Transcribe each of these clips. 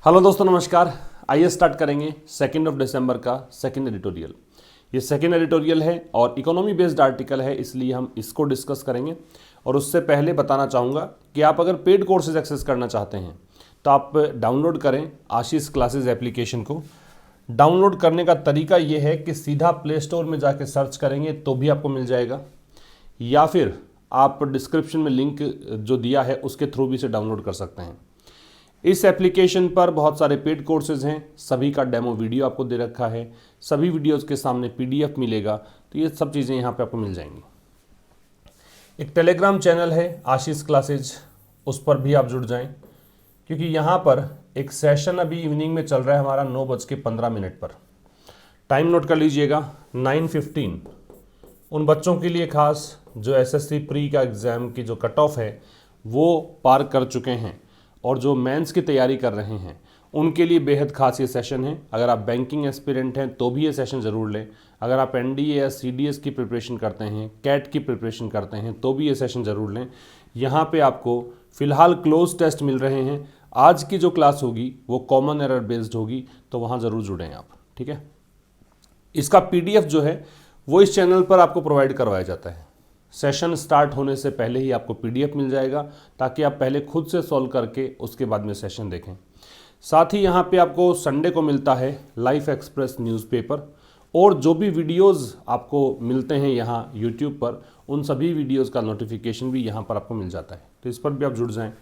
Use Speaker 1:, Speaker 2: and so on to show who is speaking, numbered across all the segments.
Speaker 1: Hello दोस्तों, नमस्कार। आइए स्टार्ट करेंगे 2 दिसंबर का सेकंड एडिटोरियल। ये सेकंड एडिटोरियल है और इकोनॉमी बेस्ड आर्टिकल है, इसलिए हम इसको डिस्कस करेंगे। और उससे पहले बताना चाहूँगा कि आप अगर पेड कोर्सेज एक्सेस करना चाहते हैं तो आप डाउनलोड करें आशीष क्लासेज एप्लीकेशन को। डाउनलोड करने का तरीका ये है कि सीधा प्ले स्टोर में जाके सर्च करेंगे तो भी आपको मिल जाएगा, या फिर आप डिस्क्रिप्शन में लिंक जो दिया है उसके थ्रू भी इसे डाउनलोड कर सकते हैं। इस एप्लीकेशन पर बहुत सारे पेड कोर्सेज हैं, सभी का डेमो वीडियो आपको दे रखा है, सभी वीडियोज़ के सामने PDF मिलेगा, तो ये सब चीज़ें यहाँ पे आपको मिल जाएंगी। एक टेलीग्राम चैनल है आशीष क्लासेज, उस पर भी आप जुड़ जाएं, क्योंकि यहाँ पर एक सेशन अभी इवनिंग में चल रहा है हमारा 9:15 पर। टाइम नोट कर लीजिएगा, 9:15। उन बच्चों के लिए खास जो SSC प्री का एग्ज़ाम की जो कट ऑफ है वो पार कर चुके हैं और जो मेंस की तैयारी कर रहे हैं उनके लिए बेहद खास ये सेशन है। अगर आप बैंकिंग एस्पिरेंट हैं तो भी ये सेशन ज़रूर लें। अगर आप NDA या CDS की प्रिपरेशन करते हैं, कैट की प्रिपरेशन करते हैं तो भी ये सेशन ज़रूर लें। यहाँ पे आपको फ़िलहाल क्लोज टेस्ट मिल रहे हैं। आज की जो क्लास होगी वो कॉमन एरर बेस्ड होगी, तो वहाँ ज़रूर जुड़ें आप, ठीक है। इसका PDF जो है वो इस चैनल पर आपको प्रोवाइड करवाया जाता है। सेशन स्टार्ट होने से पहले ही आपको PDF मिल जाएगा, ताकि आप पहले खुद से सॉल्व करके उसके बाद में सेशन देखें। साथ ही यहाँ पे आपको संडे को मिलता है लाइफ एक्सप्रेस न्यूज़पेपर, और जो भी वीडियोस आपको मिलते हैं यहाँ YouTube पर, उन सभी वीडियोस का नोटिफिकेशन भी यहाँ पर आपको मिल जाता है, तो इस पर भी आप जुड़ जाएं।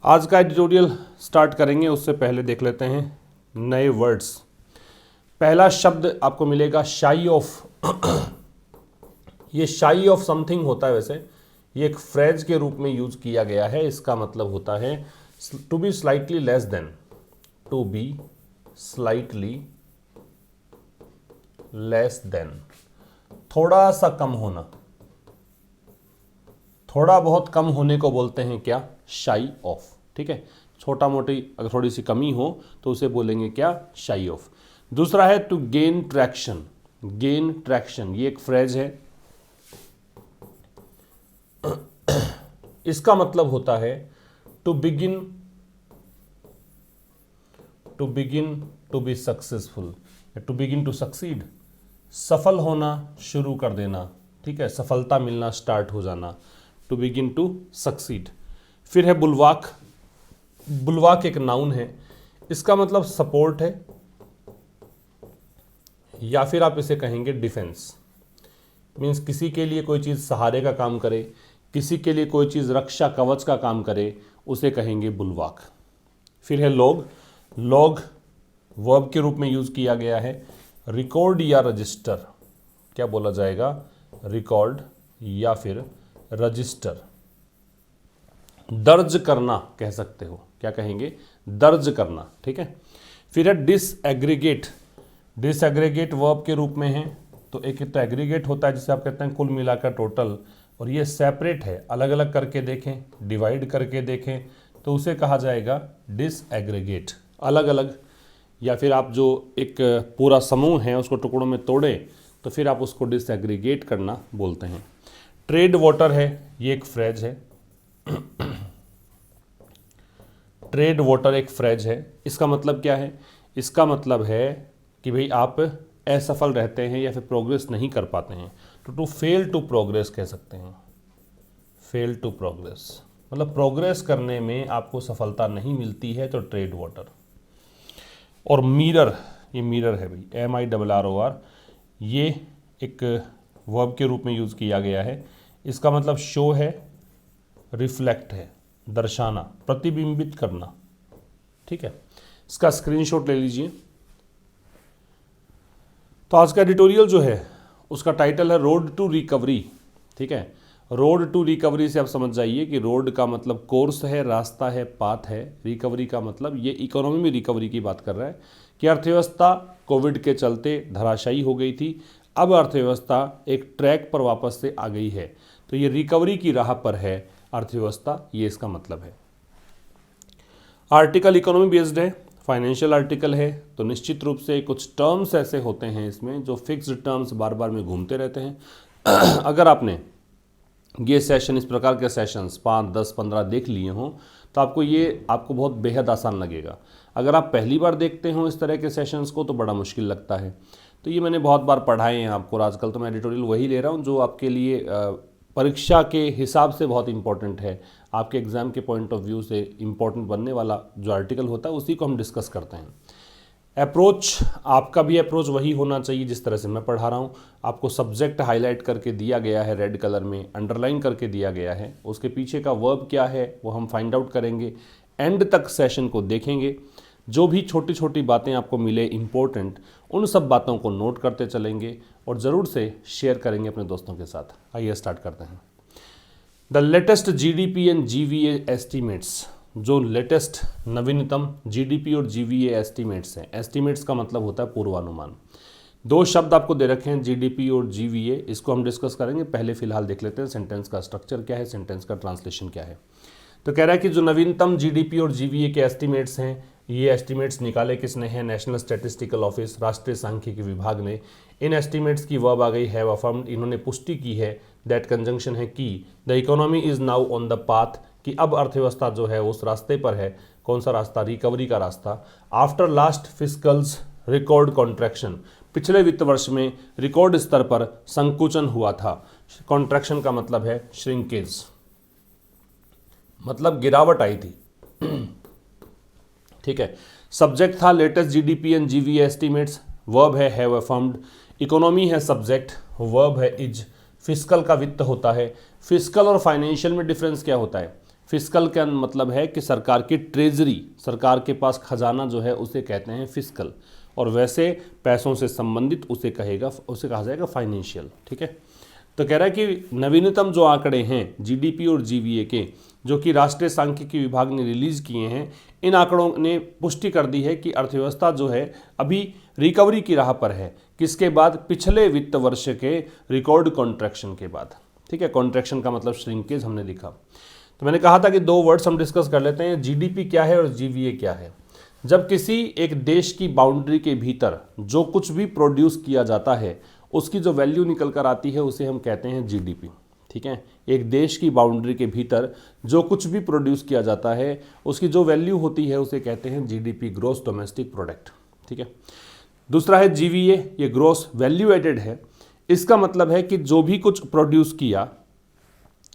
Speaker 1: आज का एडिटोरियल स्टार्ट करेंगे, उससे पहले देख लेते हैं नए वर्ड्स। पहला शब्द आपको मिलेगा शाई ऑफ। ये शाई ऑफ समथिंग होता है, वैसे ये एक फ्रेज के रूप में यूज किया गया है। इसका मतलब होता है to be slightly less than, to be slightly less than, थोड़ा सा कम होना। थोड़ा बहुत कम होने को बोलते हैं क्या? शाई ऑफ, ठीक है। छोटा मोटी अगर थोड़ी सी कमी हो तो उसे बोलेंगे क्या? शाई ऑफ। दूसरा है to gain traction. Gain traction ये एक फ्रेज है। इसका मतलब होता है to begin to be successful, to begin to succeed, सफल होना, शुरू कर देना, ठीक है, सफलता मिलना, स्टार्ट हो जाना, टू बिगिन टू सक्सीड। फिर है बुलवाक। बुलवाक एक नाउन है, इसका मतलब सपोर्ट है, या फिर आप इसे कहेंगे डिफेंस। मीन्स किसी के लिए कोई चीज़ सहारे का काम करे, किसी के लिए कोई चीज़ रक्षा कवच का काम करे, उसे कहेंगे बुलवाक। फिर है लॉग। लॉग वर्ब के रूप में यूज़ किया गया है। रिकॉर्ड या रजिस्टर, क्या बोला जाएगा? रिकॉर्ड या फिर रजिस्टर। दर्ज करना कह सकते हो, क्या कहेंगे? दर्ज करना, ठीक है। फिर है डिसएग्रीगेट। डिसएग्रीगेट वर्ब के रूप में है, तो एक तो एग्रीगेट होता है जिसे आप कहते हैं कुल मिलाकर टोटल, और ये सेपरेट है, अलग अलग करके देखें, डिवाइड करके देखें तो उसे कहा जाएगा डिसएग्रीगेट, अलग अलग। या फिर आप जो एक पूरा समूह है उसको टुकड़ों में तोड़े तो फिर आप उसको डिसएग्रीगेट करना बोलते हैं। ट्रेड वाटर है, ये एक फ्रेज है। ट्रेड वाटर एक फ्रेज है। इसका मतलब क्या है? इसका मतलब है कि भाई आप असफल रहते हैं या फिर प्रोग्रेस नहीं कर पाते हैं, तो टू फेल टू प्रोग्रेस कह सकते हैं। फेल टू प्रोग्रेस मतलब प्रोग्रेस करने में आपको सफलता नहीं मिलती है, तो ट्रेड वाटर। और मिरर, ये मिरर है भाई, MIRROR, ये एक वर्ब के रूप में यूज़ किया गया है। इसका मतलब शो है, रिफ्लेक्ट है, दर्शाना, प्रतिबिंबित करना, ठीक है। इसका स्क्रीनशॉट ले लीजिए। तो आज का एडिटोरियल जो है उसका टाइटल है रोड टू रिकवरी, ठीक है। रोड टू रिकवरी से आप समझ जाइए कि रोड का मतलब कोर्स है, रास्ता है, पाथ है। रिकवरी का मतलब ये इकोनॉमी में रिकवरी की बात कर रहा है कि अर्थव्यवस्था कोविड के चलते धराशायी हो गई थी, अब अर्थव्यवस्था एक ट्रैक पर वापस से आ गई है, तो ये रिकवरी की राह पर है अर्थव्यवस्था, ये इसका मतलब है। आर्टिकल इकोनॉमी बेस्ड है, फाइनेंशियल आर्टिकल है, तो निश्चित रूप से कुछ टर्म्स ऐसे होते हैं इसमें जो फिक्स्ड टर्म्स बार बार में घूमते रहते हैं। अगर आपने ये सेशन, इस प्रकार के सेशंस 5, 10, 15 देख लिए हों तो आपको बहुत बेहद आसान लगेगा। अगर आप पहली बार देखते हो इस तरह के सेशंस को तो बड़ा मुश्किल लगता है। तो ये मैंने बहुत बार पढ़ाए हैं आपको, और आजकल तो मैं एडिटोरियल वही ले रहा हूँ जो आपके लिए परीक्षा के हिसाब से बहुत इंपॉर्टेंट है, आपके एग्ज़ाम के पॉइंट ऑफ व्यू से इंपॉर्टेंट बनने वाला जो आर्टिकल होता है उसी को हम डिस्कस करते हैं। अप्रोच, आपका भी अप्रोच वही होना चाहिए जिस तरह से मैं पढ़ा रहा हूँ। आपको सब्जेक्ट हाईलाइट करके दिया गया है, रेड कलर में अंडरलाइन करके दिया गया है, उसके पीछे का वर्ब क्या है वो हम फाइंड आउट करेंगे, एंड तक सेशन को देखेंगे। जो भी छोटी छोटी बातें आपको मिले इम्पोर्टेंट, उन सब बातों को नोट करते चलेंगे और ज़रूर से शेयर करेंगे अपने दोस्तों के साथ। आइए स्टार्ट करते हैं। The latest GDP and GVA estimates, जो लेटेस्ट नवीनतम जीडीपी और जीवीए एस्टीमेट्स हैं। एस्टीमेट्स का मतलब होता है पूर्वानुमान। दो शब्द आपको दे रखे हैं, जीडीपी और जीवीए, इसको हम डिस्कस करेंगे। पहले फिलहाल देख लेते हैं सेंटेंस का स्ट्रक्चर क्या है, सेंटेंस का ट्रांसलेशन क्या है। तो कह रहा है कि जो नवीनतम जीडीपी और जीवीए के एस्टीमेट्स हैं, ये एस्टीमेट्स निकाले किसने हैं? नेशनल स्टैटिस्टिकल ऑफिस, राष्ट्रीय सांख्यिकी विभाग ने। इन एस्टीमेट्स की वर्ब आ गई हैव अफर्म्ड, इन्होंने पुष्टि की है। दैट कंजंक्शन है की। The economy is now on the path, कि अब अर्थव्यवस्था जो है उस रास्ते पर है। कौन सा रास्ता? रिकवरी का रास्ता। आफ्टर लास्ट फिस्कल्स रिकॉर्ड कॉन्ट्रैक्शन, पिछले वित्त वर्ष में रिकॉर्ड स्तर पर संकुचन हुआ था। कॉन्ट्रैक्शन का मतलब है श्रिंकेज, मतलब गिरावट आई थी। ठीक है। सब्जेक्ट था latest GDP and GVA estimates, verb है हैव अफर्म्ड, इकोनॉमी है सब्जेक्ट, वर्ब है इज, फिस्कल का वित्त होता है। फिस्कल और फाइनेंशियल में डिफरेंस क्या होता है? फिस्कल का मतलब है कि सरकार की ट्रेजरी, सरकार के पास खजाना जो है उसे कहते हैं फिस्कल, और वैसे पैसों से संबंधित उसे कहा जाएगा फाइनेंशियल। ठीक है। तो कह रहा है कि नवीनतम जो आंकड़े हैं जीडीपी और जीवीए के, जो कि राष्ट्रीय सांख्यिकी विभाग ने रिलीज किए हैं, इन आंकड़ों ने पुष्टि कर दी है कि अर्थव्यवस्था जो है अभी रिकवरी की राह पर है। किसके बाद? पिछले वित्त वर्ष के रिकॉर्ड कॉन्ट्रैक्शन के बाद। ठीक है। कॉन्ट्रैक्शन का मतलब श्रिंकेज हमने लिखा। तो मैंने कहा था कि दो वर्ड्स हम डिस्कस कर लेते हैं, जीडीपी क्या है और जीवीए क्या है। जब किसी एक देश की बाउंड्री के भीतर जो कुछ भी प्रोड्यूस किया जाता है उसकी जो वैल्यू निकल कर आती है उसे हम कहते हैं जीडीपी। ठीक है। एक देश की बाउंड्री के भीतर जो कुछ भी प्रोड्यूस किया जाता है उसकी जो वैल्यू होती है उसे कहते हैं जीडीपी, ग्रॉस डोमेस्टिक प्रोडक्ट। ठीक है। दूसरा है जीवीए, ये ग्रॉस वैल्यू एडेड है। इसका मतलब है कि जो भी कुछ प्रोड्यूस किया,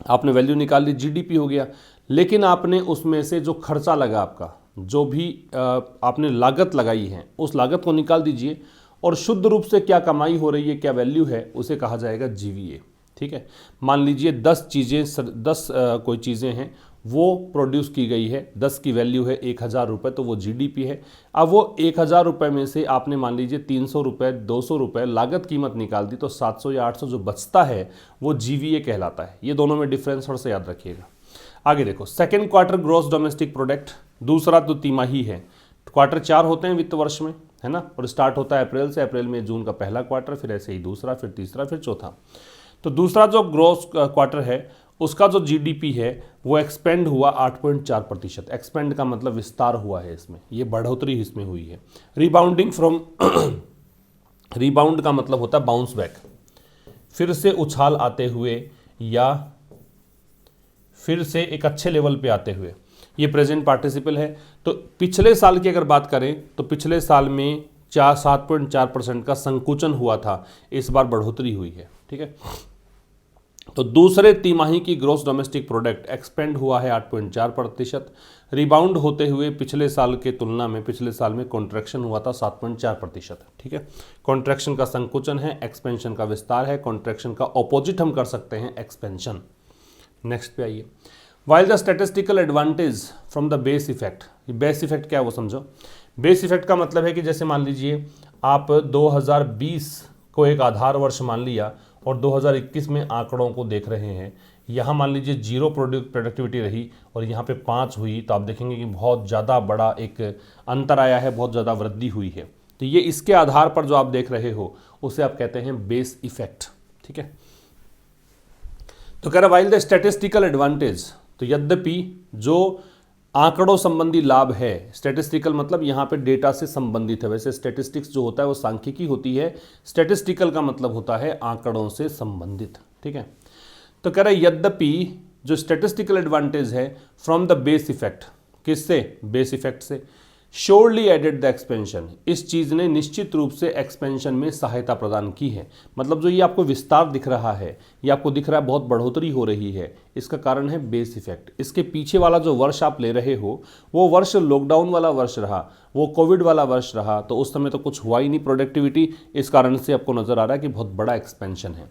Speaker 1: आपने वैल्यू निकाल ली, जीडीपी हो गया, लेकिन आपने उसमें से जो खर्चा लगा, आपका जो भी आपने लागत लगाई है उस लागत को निकाल दीजिए, और शुद्ध रूप से क्या कमाई हो रही है, क्या वैल्यू है, उसे कहा जाएगा जीवीए। ठीक है। मान लीजिए 10 कोई चीज़ें हैं वो प्रोड्यूस की गई है, 10 की वैल्यू है 1000 रुपये, तो वो जीडीपी है। अब वो 1000 रुपये में से आपने मान लीजिए 300 रुपये, 200 रुपये लागत कीमत निकाल दी, तो 700 या 800 जो बचता है वो जीवीए कहलाता है। ये दोनों में डिफरेंस थोड़ा सा याद रखिएगा। आगे देखो, second quarter gross domestic product, दूसरा तो तिमाही है। क्वार्टर 4 होते हैं वित्त वर्ष में, है ना, और स्टार्ट होता है अप्रैल से। अप्रैल में जून का पहला क्वार्टर, फिर ऐसे ही दूसरा, फिर तीसरा, फिर चौथा। तो दूसरा जो ग्रॉस क्वार्टर है उसका जो जीडीपी है वो एक्सपेंड हुआ 8.4%। एक्सपेंड का मतलब विस्तार हुआ है, इसमें ये बढ़ोतरी इसमें हुई है। रिबाउंडिंग फ्रॉम रिबाउंड का मतलब होता है बाउंस बैक, फिर से उछाल आते हुए या फिर से एक अच्छे लेवल पे आते हुए, ये प्रेजेंट पार्टिसिपल है। तो पिछले साल की अगर बात करें तो पिछले साल में 7.4% का संकुचन हुआ था, इस बार बढ़ोतरी हुई है। ठीक है। तो दूसरे तिमाही की ग्रॉस डोमेस्टिक प्रोडक्ट एक्सपेंड हुआ है 8.4%, रिबाउंड होते हुए पिछले साल के तुलना में पिछले साल में कॉन्ट्रैक्शन हुआ था 7.4%। ठीक है। कॉन्ट्रैक्शन का संकुचन है, एक्सपेंशन का विस्तार है। कॉन्ट्रैक्शन का ऑपोजिट हम कर सकते हैं एक्सपेंशन। नेक्स्ट पे आइए। While the statistical advantage from the base effect, base effect क्या है वो समझो। बेस इफेक्ट का मतलब है कि जैसे मान लीजिए आप 2020 को एक आधार वर्ष मान लिया और 2021 में आंकड़ों को देख रहे हैं, यहाँ मान लीजिए 0 प्रोडक्टिविटी रही और यहाँ पे 5 हुई, तो आप देखेंगे कि बहुत ज़्यादा बड़ा एक अंतर आया है, बहुत ज़्यादा वृद्धि हुई है। तो ये इसके आधार पर जो आप देख रहे हो उसे आप कहते हैं बेस इफेक्ट। ठीक है। तो कह रहा वाइल द स्टैटिस्टिकल एडवांटेज, तो यद्यपि जो आंकड़ों संबंधी लाभ है, स्टैटिस्टिकल मतलब यहाँ पे डेटा से संबंधित है। वैसे स्टैटिस्टिक्स जो होता है वो सांख्यिकी होती है, स्टैटिस्टिकल का मतलब होता है आंकड़ों से संबंधित। ठीक है। तो कह रहा है यद्यपि जो स्टैटिस्टिकल एडवांटेज है फ्रॉम द बेस इफेक्ट, किससे? बेस इफेक्ट से। श्योरली एडेड द एक्सपेंशन, इस चीज़ ने निश्चित रूप से एक्सपेंशन में सहायता प्रदान की है। मतलब जो ये आपको विस्तार दिख रहा है, ये आपको दिख रहा है बहुत बढ़ोतरी हो रही है, इसका कारण है बेस इफेक्ट। इसके पीछे वाला जो वर्ष आप ले रहे हो वो वर्ष लॉकडाउन वाला वर्ष रहा, वो कोविड वाला वर्ष रहा, तो उस समय तो कुछ हुआ ही नहीं प्रोडक्टिविटी, इस कारण से आपको नज़र आ रहा है कि बहुत बड़ा एक्सपेंशन है।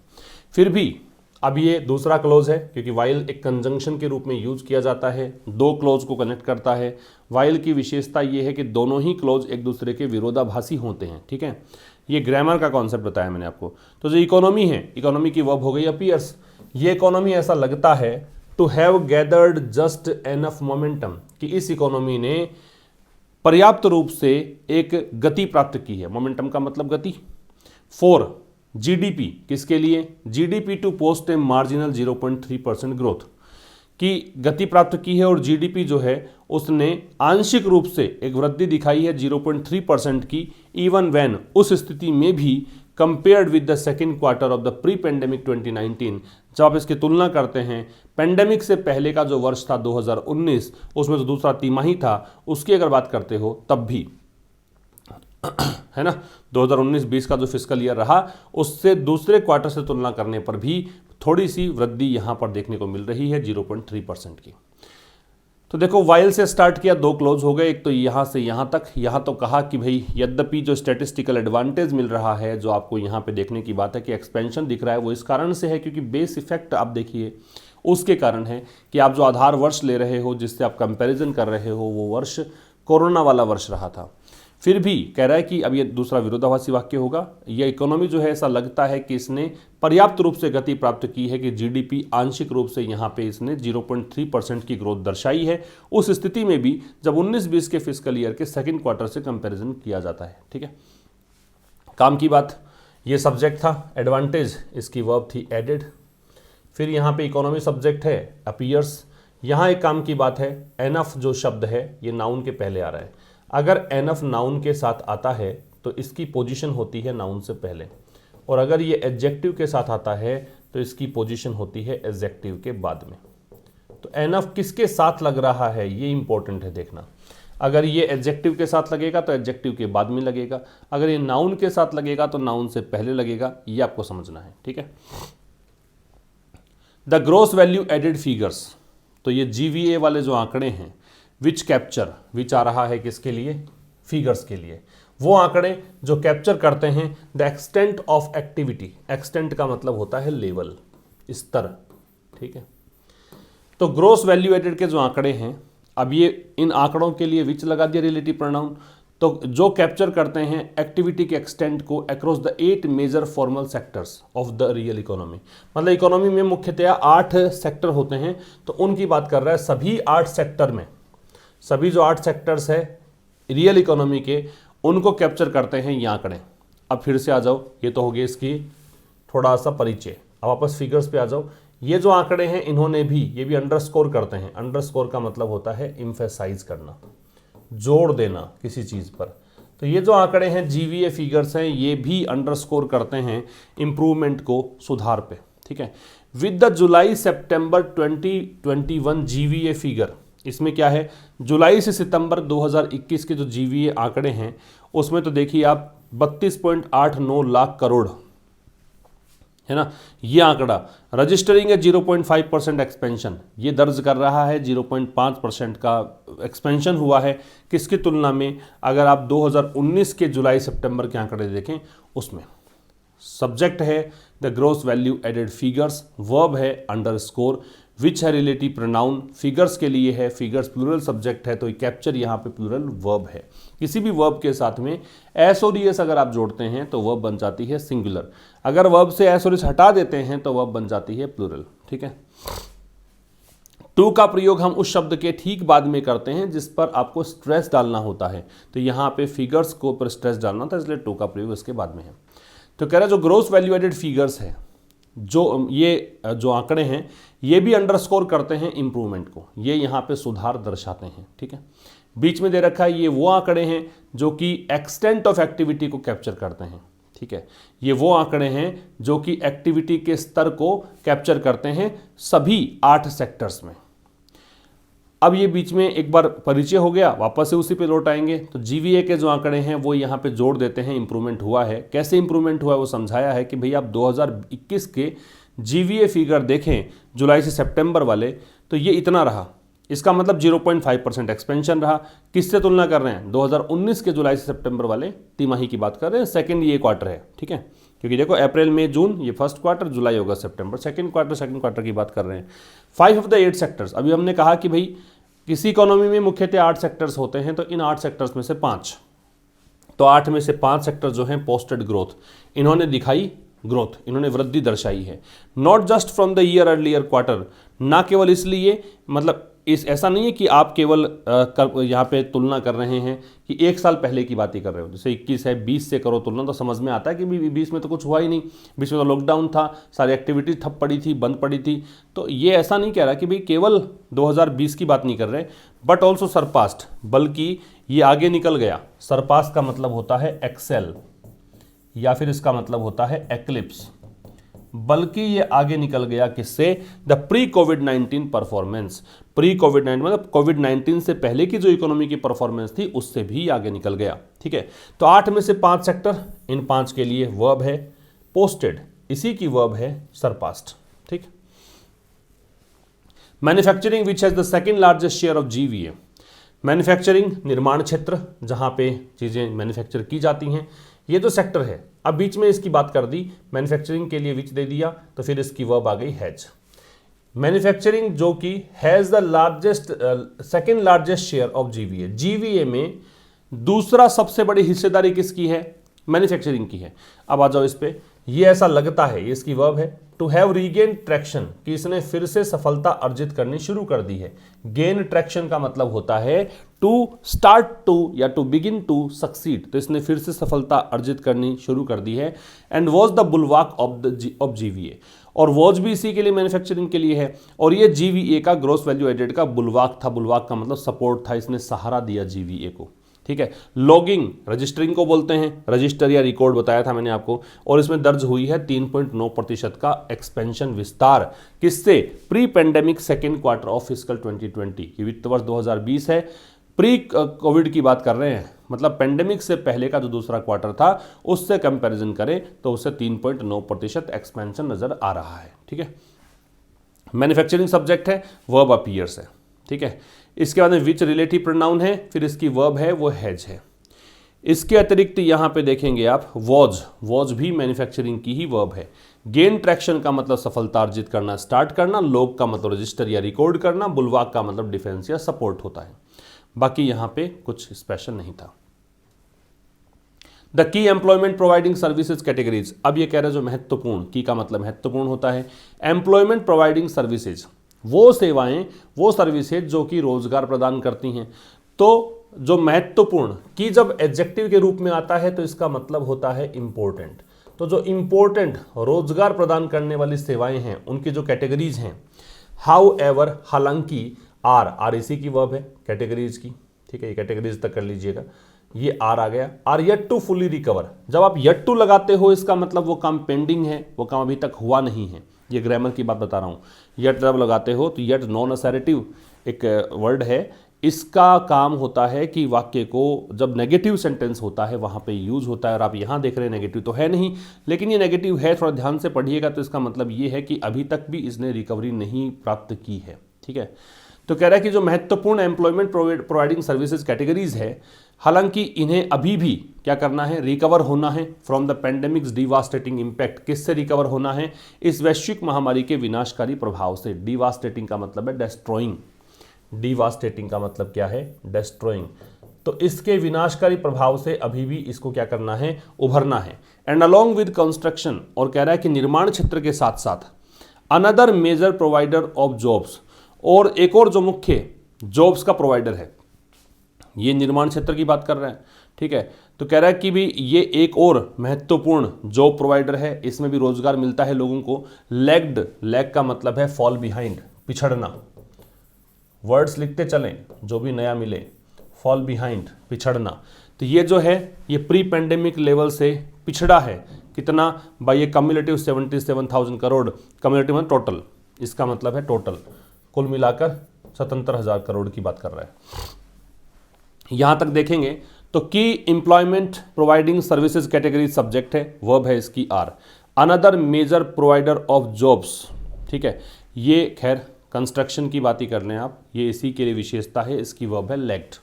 Speaker 1: फिर भी अब ये दूसरा क्लोज है, क्योंकि वाइल एक कंजंक्शन के रूप में यूज किया जाता है, दो क्लोज को कनेक्ट करता है। वाइल की विशेषता ये है कि दोनों ही क्लोज एक दूसरे के विरोधाभासी होते हैं, ठीक है। ये ग्रामर का कॉन्सेप्ट बताया मैंने आपको। तो जो इकोनॉमी है, इकोनॉमी की वर्ब हो गई अपीयर्स। ये इकोनॉमी ऐसा लगता है to have gathered just enough momentum, कि इस इकोनॉमी ने पर्याप्त रूप से एक गति प्राप्त की है। मोमेंटम का मतलब गति। 4 जीडीपी, किसके लिए? GDP to post a marginal 0.3% growth की गति प्राप्त की है, और जीडीपी जो है उसने आंशिक रूप से एक वृद्धि दिखाई है 0.3% की, इवन व्हेन, उस स्थिति में भी, compared with the second quarter of the pre pandemic 2019, जब आप इसकी तुलना करते हैं पेंडेमिक से पहले का जो वर्ष था 2019, उसमें जो दूसरा तिमाही था उसकी अगर बात करते हो तब भी, है ना, 2019-20 का जो फिस्कल ईयर रहा उससे दूसरे क्वार्टर से तुलना करने पर भी थोड़ी सी वृद्धि यहां पर देखने को मिल रही है 0.3% की। तो देखो वाइल से स्टार्ट किया, दो क्लोज हो गए, एक तो यहां से यहां तक। यहां तो कहा कि भाई यद्यपि जो स्टैटिस्टिकल एडवांटेज मिल रहा है, जो आपको यहां पे देखने की बात है कि एक्सपेंशन दिख रहा है, वो इस कारण से है क्योंकि बेस इफेक्ट आप देखिए उसके कारण है कि आप जो आधार वर्ष ले रहे हो, जिससे आप कंपेरिजन कर रहे हो, वो वर्ष कोरोना वाला वर्ष रहा था। फिर भी कह रहा है कि अब ये दूसरा विरोधाभासी वाक्य होगा। यह इकोनॉमी जो है ऐसा लगता है कि इसने पर्याप्त रूप से गति प्राप्त की है कि जीडीपी आंशिक रूप से यहाँ पे इसने 0.3% की ग्रोथ दर्शाई है, उस स्थिति में भी जब 19-20 के फिस्कल ईयर के सेकंड क्वार्टर से कंपैरिजन किया जाता है, ठीक है। काम की बात, ये सब्जेक्ट था, एडवांटेज इसकी वर्ब थी एडेड। फिर यहाँ पे इकोनॉमी सब्जेक्ट है अपीयर्स। यहाँ एक काम की बात है, एनफ जो शब्द है ये नाउन के पहले आ रहा है। अगर एनफ नाउन के साथ आता है तो इसकी पोजीशन होती है नाउन से पहले, और अगर ये एडजेक्टिव के साथ आता है तो इसकी पोजीशन होती है एडजेक्टिव के बाद में। तो एनफ किसके साथ लग रहा है ये इंपॉर्टेंट है देखना। अगर ये एडजेक्टिव के साथ लगेगा तो एडजेक्टिव के बाद में लगेगा, अगर ये नाउन के साथ लगेगा तो नाउन से पहले लगेगा, ये आपको समझना है, ठीक है। The gross value added figures, तो ये जीवीए वाले जो आंकड़े हैं, विच कैप्चर, विच आ रहा है किसके लिए? फिगर्स के लिए। वो आंकड़े जो कैप्चर करते हैं the extent of activity, extent का मतलब होता है लेवल, स्तर, ठीक है। तो ग्रॉस वैल्यू एडेड के जो आंकड़े हैं, अब ये इन आंकड़ों के लिए विच लगा दिया रिलेटिव प्रोनाउन, तो जो कैप्चर करते हैं एक्टिविटी के एक्सटेंट को across the 8 major formal sectors of the real economy. मतलब इकोनॉमी में मुख्यतया 8 सेक्टर होते हैं, तो उनकी बात कर रहा है। सभी 8 सेक्टर में, सभी जो 8 सेक्टर्स है रियल इकोनॉमी के, उनको कैप्चर करते हैं ये आंकड़े। अब फिर से आ जाओ, ये तो हो गया इसकी थोड़ा सा परिचय। अब वापस फिगर्स पे आ जाओ। ये जो आंकड़े हैं इन्होंने भी, ये भी अंडरस्कोर करते हैं। अंडरस्कोर का मतलब होता है इम्फेसाइज करना, जोड़ देना किसी चीज़ पर। तो ये जो आंकड़े हैं जीवीए फिगर्स हैं, ये भी अंडरस्कोर करते हैं इम्प्रूवमेंट को, सुधार पे, ठीक है। With the July September 2021 GVA figure, इसमें क्या है, जुलाई से सितंबर 2021 के जो जीवीए आंकड़े हैं उसमें तो देखिए आप 32.89 लाख करोड़ है ना, ये आंकड़ा रजिस्टरिंग है 0.5% एक्सपेंशन, ये दर्ज कर रहा है 0.5% का एक्सपेंशन हुआ है। किसकी तुलना में? अगर आप 2019 के जुलाई सितंबर के आंकड़े देखें उसमें। सब्जेक्ट है the gross value added figures, verb है अंडरस्कोर, विच है रिलेटिव प्रोनाउन, फिगर्स के लिए है, फिगर्स प्लूरल सब्जेक्ट है, तो कैप्चर यहाँ पे प्लूरल वर्ब है। किसी भी वर्ब के साथ में एस और एस अगर आप जोड़ते हैं तो वर्ब बन जाती है सिंगुलर, अगर वर्ब से एस और एस हटा देते हैं तो वर्ब बन जाती है प्लूरल, ठीक है। टू का प्रयोग हम उस शब्द के ठीक बाद में करते हैं जिस पर आपको स्ट्रेस डालना होता है, तो यहाँ पे फिगर्स को पर स्ट्रेस डालना था, इसलिए टू का प्रयोग इसके बाद में है। तो कह रहा है जो ग्रॉस वैल्यू एडेड फिगर्स है, जो ये जो आंकड़े हैं, ये भी अंडरस्कोर करते हैं इंप्रूवमेंट को, ये यहाँ पे सुधार दर्शाते हैं, ठीक है। बीच में दे रखा है ये वो आंकड़े हैं जो कि एक्सटेंट ऑफ एक्टिविटी को कैप्चर करते हैं, ठीक है। ये वो आंकड़े हैं जो कि एक्टिविटी के स्तर को कैप्चर करते हैं सभी 8 सेक्टर्स में। अब ये बीच में एक बार परिचय हो गया, वापस से उसी पे लौट आएंगे। तो जीवीए के जो आंकड़े हैं वो यहाँ पे जोड़ देते हैं, इंप्रूवमेंट हुआ है। कैसे इंप्रूवमेंट हुआ है वो समझाया है कि भई आप 2021 के जीवीए फिगर देखें जुलाई से सितंबर वाले, तो ये इतना रहा, इसका मतलब 0.5% एक्सपेंशन रहा। किससे तुलना कर रहे हैं? 2019 के जुलाई से सितंबर वाले तिमाही की बात कर रहे हैं, सेकंड ये क्वार्टर है, ठीक है। क्योंकि देखो अप्रैल मई जून ये फर्स्ट क्वार्टर, जुलाई अगस्त सितंबर सेकंड क्वार्टर की बात कर रहे हैं। 5 ऑफ द 8 सेक्टर्स, अभी हमने कहा कि भाई किसी इकोनॉमी में मुख्यतः 8 सेक्टर्स होते हैं, तो इन 8 सेक्टर्स में से 5, तो 8 में से 5 सेक्टर जो हैं पोस्टेड ग्रोथ, इन्होंने दिखाई ग्रोथ, इन्होंने वृद्धि दर्शाई है। Not just from the year earlier quarter, ना केवल इसलिए, मतलब ऐसा नहीं है कि आप केवल यहाँ पे तुलना कर रहे हैं कि एक साल पहले की बात ही कर रहे हो, जैसे 21 है 20 से करो तुलना, तो समझ में आता है कि 20 में तो कुछ हुआ ही नहीं, बीच में तो लॉकडाउन था, सारी एक्टिविटी ठप पड़ी थी, बंद पड़ी थी। तो ये ऐसा नहीं कह रहा कि भाई केवल 2020 की बात नहीं कर रहे, बट ऑल्सो सरपास्ट, बल्कि ये आगे निकल गया। सरपास का मतलब होता है एक्सेल, या फिर इसका मतलब होता है एक्लिप्स, बल्कि ये आगे निकल गया किससे? The pre Covid 19 performance. Pre Covid 19 मतलब कोविड 19 से पहले की जो इकोनॉमी की परफॉर्मेंस थी उससे भी आगे निकल गया, ठीक है। तो 8 में से 5 सेक्टर, इन 5 के लिए वर्ब है पोस्टेड, इसी की वर्ब है सरपास्ट, ठीक। Manufacturing which has the second largest share of GVA. Manufacturing निर्माण क्षेत्र, जहां पे चीजें मैन्युफैक्चर की जाती हैं, ये तो सेक्टर है। अब बीच में इसकी बात कर दी, मैन्युफैक्चरिंग के लिए विच दे दिया, तो फिर इसकी वर्ब आ गई हैज। मैन्युफैक्चरिंग जो कि has the largest second largest share of GVA, GVA में दूसरा सबसे बड़ी हिस्सेदारी किसकी है? मैन्युफैक्चरिंग की है। अब आ जाओ इस पे, ये ऐसा लगता है, ये इसकी वर्ब है टू हैव रीगेन ट्रैक्शन, कि इसने फिर से सफलता अर्जित करनी शुरू कर दी है। गेन ट्रैक्शन का मतलब होता है टू स्टार्ट टू या टू बिगिन टू सक्सीड, तो इसने फिर से सफलता अर्जित करनी शुरू कर दी है। And was the bulwark of GVA, और वॉज भी इसी के लिए, मैन्युफैक्चरिंग के लिए है, और ये जीवीए का ग्रोस वैल्यू एडेड का बुलवाक था। बुलवाक का मतलब सपोर्ट था, इसने सहारा दिया जीवीए को, ठीक है। लॉगिंग रजिस्टरिंग को बोलते हैं, रजिस्टर या रिकॉर्ड बताया था मैंने आपको, और इसमें दर्ज हुई है 3.9% का एक्सपेंशन, विस्तार, किससे? Pre pandemic second quarter of fiscal 2020, ये वित्त वर्ष 2020 है, प्री कोविड की बात कर रहे हैं, मतलब पेंडेमिक से पहले का जो दूसरा क्वार्टर था उससे कंपैरिजन करें तो उससे 3.9% एक्सपेंशन नजर आ रहा है, ठीक है। मैन्युफैक्चरिंग सब्जेक्ट है, वर्ब अपीयर्स है, ठीक है। इसके बाद में विच रिलेटिव प्रोनाउन है, फिर इसकी वर्ब है वो हैज है। इसके अतिरिक्त यहाँ पे देखेंगे आप वॉज भी मैन्युफैक्चरिंग की ही वर्ब है। गेन ट्रैक्शन का मतलब सफलता अर्जित करना, स्टार्ट करना, लॉग का मतलब रजिस्टर या रिकॉर्ड करना, बुलवाक का मतलब डिफेंस या सपोर्ट होता है। बाकी यहाँ पे कुछ स्पेशल नहीं था। The key employment providing services categories, अब ये कह रहे हैं जो महत्वपूर्ण, की का मतलब महत्वपूर्ण होता है, एम्प्लॉयमेंट प्रोवाइडिंग सर्विसेज वो सेवाएं, वो सर्विसेज जो कि रोजगार प्रदान करती हैं। तो जो महत्वपूर्ण की जब एडजेक्टिव के रूप में आता है तो इसका मतलब होता है इंपॉर्टेंट। तो जो इंपॉर्टेंट रोजगार प्रदान करने वाली सेवाएं हैं उनकी जो कैटेगरीज हैं, हाउ एवर, हालांकि, आर इसी की वर्ब है कैटेगरीज की, ठीक है, ये कैटेगरीज तक कर लीजिएगा। ये आर आ गया, are yet to fully recover, जब आप येट टू लगाते हो इसका मतलब वो काम पेंडिंग है, वो काम अभी तक हुआ नहीं है। ये ग्रामर की बात बता रहा हूँ। येट जब लगाते हो तो येट नॉन असर्टिव एक वर्ड है, इसका काम होता है कि वाक्य को जब नेगेटिव सेंटेंस होता है वहाँ पे यूज होता है, और आप यहाँ देख रहे हैं नेगेटिव तो है नहीं, लेकिन ये नेगेटिव है, थोड़ा ध्यान से पढ़िएगा। तो इसका मतलब ये है कि अभी तक भी इसने रिकवरी नहीं प्राप्त की है, ठीक है। तो कह रहा है कि जो महत्वपूर्ण एम्प्लॉयमेंट प्रोवाइडिंग सर्विसेज कैटेगरीज है, हालांकि इन्हें अभी भी क्या करना है? रिकवर होना है from the pandemics devastating impact. किससे रिकवर होना है? इस वैश्विक महामारी के विनाशकारी प्रभाव से। डिवास्टेटिंग का मतलब है डेस्ट्रॉइंग, डिवास्टेटिंग का मतलब क्या है? डेस्ट्रॉइंग। तो इसके विनाशकारी प्रभाव से अभी भी इसको क्या करना है? उभरना है। एंड अलोंग विद कंस्ट्रक्शन, और कह रहा है कि निर्माण क्षेत्र के साथ साथ another major provider of jobs, और एक और जो मुख्य जॉब्स का प्रोवाइडर है, ये निर्माण क्षेत्र की बात कर रहे हैं, ठीक है। तो कह रहा है कि भी ये एक और महत्वपूर्ण जॉब प्रोवाइडर है, इसमें भी रोजगार मिलता है लोगों को। लैग्ड, लैग का मतलब है फॉल बिहाइंड, पिछड़ना। वर्ड्स लिखते चलें जो भी नया मिले, फॉल बिहाइंड, पिछड़ना। तो ये जो है ये प्री पेंडेमिक लेवल से पिछड़ा है। कितना? बाय ये कम्युलेटिव 77,000 करोड़, कम्युलेटिव मतलब टोटल, इसका मतलब है टोटल, कुल मिलाकर 77,000 करोड़ की बात कर रहा है। यहां तक देखेंगे तो की employment providing services category subject है, वर्ब है इसकी are. Another major provider of jobs, ठीक है, ये खैर कंस्ट्रक्शन की बात ही कर लें आप, ये इसी के लिए विशेषता है, इसकी वर्ब है लेग्ड।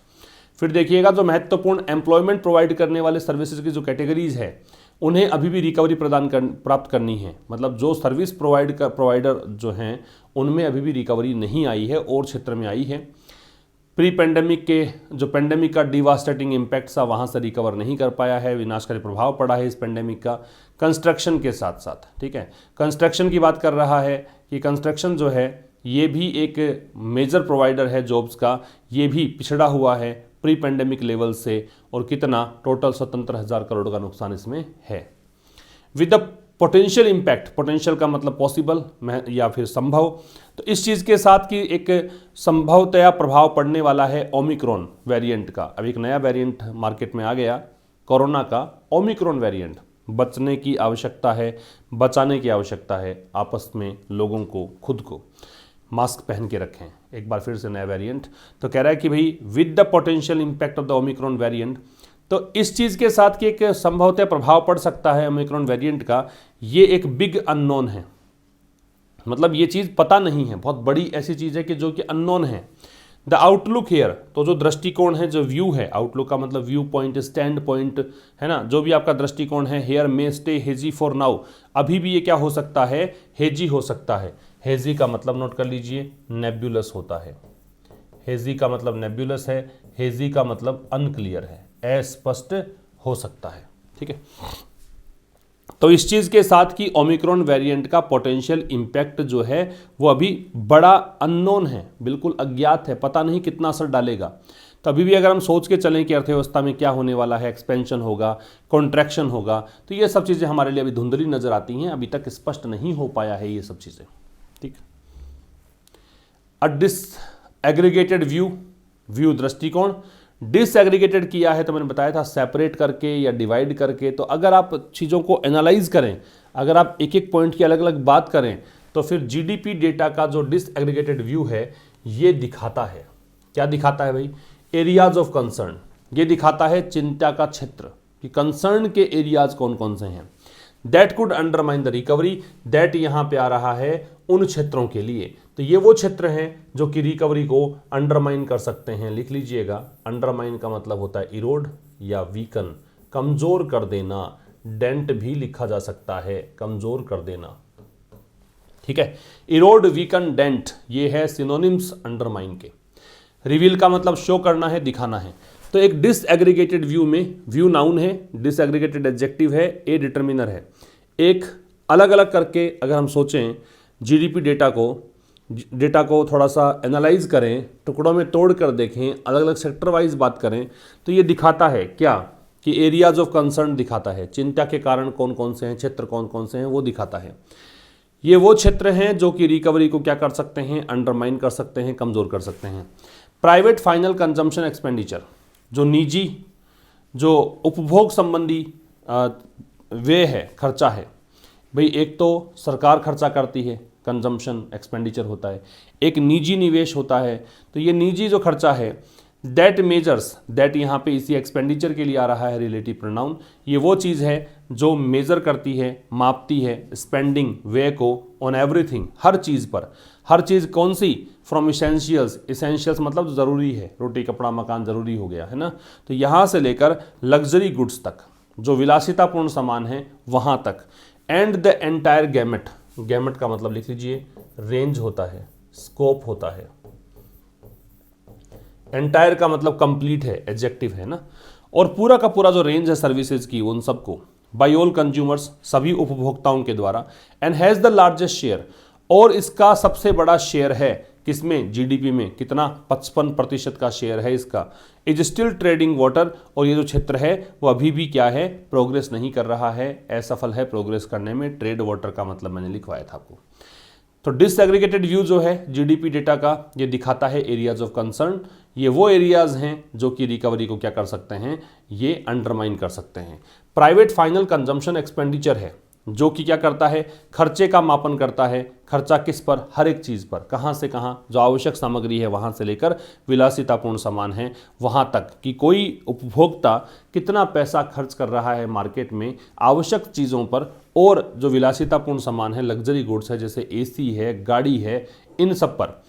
Speaker 1: फिर देखिएगा जो महत्वपूर्ण एम्प्लॉयमेंट प्रोवाइड करने वाले सर्विसेज की जो कैटेगरीज है उन्हें अभी भी रिकवरी प्राप्त करनी है। मतलब जो सर्विस प्रोवाइडर जो हैं उनमें अभी भी रिकवरी नहीं आई है और क्षेत्र में आई है। प्री पेंडेमिक के जो पेंडेमिक का डिवास्टेटिंग इम्पैक्ट था वहाँ से रिकवर नहीं कर पाया है, विनाशकारी प्रभाव पड़ा है इस पेंडेमिक का कंस्ट्रक्शन के साथ साथ, ठीक है। कंस्ट्रक्शन की बात कर रहा है कि कंस्ट्रक्शन जो है ये भी एक मेजर प्रोवाइडर है जॉब्स का, ये भी पिछड़ा हुआ है प्री पेंडेमिक लेवल से, और कितना टोटल 77,000 करोड़ का नुकसान इसमें है। With the potential impact, potential का मतलब पॉसिबल या फिर संभव, तो इस चीज़ के साथ कि एक संभवतया प्रभाव पड़ने वाला है ओमिक्रॉन वेरिएंट का। अब एक नया वेरिएंट मार्केट में आ गया कोरोना का, ओमिक्रॉन वेरिएंट। बचने की आवश्यकता है, बचाने की आवश्यकता है, आपस में लोगों को, खुद को मास्क पहन के रखें। एक बार फिर से नया वेरिएंट तो कह रहा है कि भाई with the potential impact of the Omicron variant, तो इस चीज़ के साथ कि एक संभवतः प्रभाव पड़ सकता है ओमिक्रॉन वेरिएंट का, ये एक बिग अननोन है। मतलब ये चीज़ पता नहीं है, बहुत बड़ी ऐसी चीज़ है कि जो कि अननोन है। द आउटलुक हेयर, तो जो दृष्टिकोण है, जो व्यू है, आउटलुक का मतलब व्यू पॉइंट, स्टैंड पॉइंट है ना, जो भी आपका दृष्टिकोण है, here may stay hazy for now, अभी भी ये क्या हो सकता है, हेजी हो सकता है। हेजी का मतलब नोट कर लीजिए नेब्यूलस होता है, हेजी का मतलब नेब्यूलस है, हेजी का मतलब अनक्लियर है, अस्पष्ट हो सकता है, ठीक है। तो इस चीज़ के साथ कि ओमिक्रॉन वेरिएंट का पोटेंशियल इम्पैक्ट जो है वो अभी बड़ा अननोन है, बिल्कुल अज्ञात है, पता नहीं कितना असर डालेगा। तो अभी भी अगर हम सोच के चलें कि अर्थव्यवस्था में क्या होने वाला है, एक्सपेंशन होगा, कॉन्ट्रैक्शन होगा, तो ये सब चीज़ें हमारे लिए अभी धुंधली नज़र आती हैं, अभी तक स्पष्ट नहीं हो पाया है ये सब चीज़ें, ठीक। अ डिसएग्रीगेटेड व्यू दृष्टिकोण, डिसएग्रीगेटेड किया है तो मैंने बताया था सेपरेट करके या डिवाइड करके। तो अगर आप चीज़ों को एनालाइज करें, अगर आप एक एक पॉइंट की अलग अलग बात करें, तो फिर जीडीपी डेटा का जो डिसएग्रीगेटेड व्यू है ये दिखाता है, क्या दिखाता है भाई, एरियाज ऑफ कंसर्न, ये दिखाता है चिंता का क्षेत्र कि कंसर्न के एरियाज कौन कौन से हैं। That could undermine the recovery, that यहाँ पे आ रहा है उन क्षेत्रों के लिए, तो ये वो क्षेत्र हैं जो कि रिकवरी को अंडरमाइन कर सकते हैं। लिख लीजिएगा, अंडरमाइन का मतलब होता है इरोड या वीकन, कमजोर कर देना, डेंट भी लिखा जा सकता है, कमजोर कर देना, ठीक है। इरोड, वीकन, डेंट ये है सिनोनिम्स अंडरमाइन के। रिवील का मतलब शो करना है, दिखाना है। तो एक डिसएग्रीगेटेड व्यू में, व्यू नाउन है, डिसएग्रीगेटेड एडजेक्टिव है, ए डिटर्मिनर है। एक अलग अलग करके अगर हम सोचें जीडीपी डेटा को थोड़ा सा एनालाइज करें, टुकड़ों में तोड़ कर देखें, अलग अलग सेक्टर वाइज बात करें, तो ये दिखाता है क्या कि एरियाज ऑफ कंसर्न दिखाता है, चिंता के कारण कौन कौन से हैं, क्षेत्र कौन कौन से हैं वो दिखाता है। ये वो क्षेत्र हैं जो कि रिकवरी को क्या कर सकते हैं, अंडरमाइन कर सकते हैं, कमज़ोर कर सकते हैं। प्राइवेट फाइनल कंजम्पशन एक्सपेंडिचर, जो निजी, जो उपभोग संबंधी व्यय है, खर्चा है भाई, एक तो सरकार खर्चा करती है, कंजम्पशन एक्सपेंडिचर होता है, एक निजी निवेश होता है। तो ये निजी जो खर्चा है, दैट मेजर्स, दैट यहाँ पे इसी एक्सपेंडिचर के लिए आ रहा है रिलेटिव प्रोनाउन, ये वो चीज़ है जो मेजर करती है, मापती है स्पेंडिंग, व्यय को, ऑन एवरीथिंग, हर चीज़ पर। हर चीज़ कौन सी, फ्रॉम इसेंशियल्स, इसेंशियल्स मतलब ज़रूरी है, रोटी कपड़ा मकान ज़रूरी हो गया है ना, तो यहाँ से लेकर लग्जरी गुड्स तक, जो विलासितापूर्ण सामान है वहाँ तक, and the entire gamete, gamete का मतलब लिख लीजिए रेंज होता है, स्कोप होता है, एंटायर का मतलब कंप्लीट है, एडजेक्टिव है ना, और पूरा का पूरा जो रेंज है सर्विसेज की उन सबको, बाय ऑल कंज्यूमर्स, सभी उपभोक्ताओं के द्वारा, and has the largest share, और इसका सबसे बड़ा शेयर है किसमें, जीडीपी में, कितना, 55% का शेयर है इसका। इज स्टिल ट्रेडिंग वाटर, और ये जो क्षेत्र है वो अभी भी क्या है, प्रोग्रेस नहीं कर रहा है, असफल है प्रोग्रेस करने में। ट्रेड वाटर का मतलब मैंने लिखवाया था आपको। तो डिसएग्रीगेटेड व्यू जो है जीडीपी डेटा का, ये दिखाता है एरियाज ऑफ कंसर्न, ये वो एरियाज हैं जो कि रिकवरी को क्या कर सकते हैं, ये अंडरमाइन कर सकते हैं। प्राइवेट फाइनल कंजम्पशन एक्सपेंडिचर है, जो कि क्या करता है, खर्चे का मापन करता है। खर्चा किस पर, हर एक चीज़ पर, कहाँ से कहाँ, जो आवश्यक सामग्री है वहाँ से लेकर विलासितापूर्ण सामान है वहाँ तक, कि कोई उपभोक्ता कितना पैसा खर्च कर रहा है मार्केट में आवश्यक चीज़ों पर, और जो विलासितापूर्ण सामान है, लग्जरी गुड्स है जैसे एसी है, गाड़ी है, इन सब पर,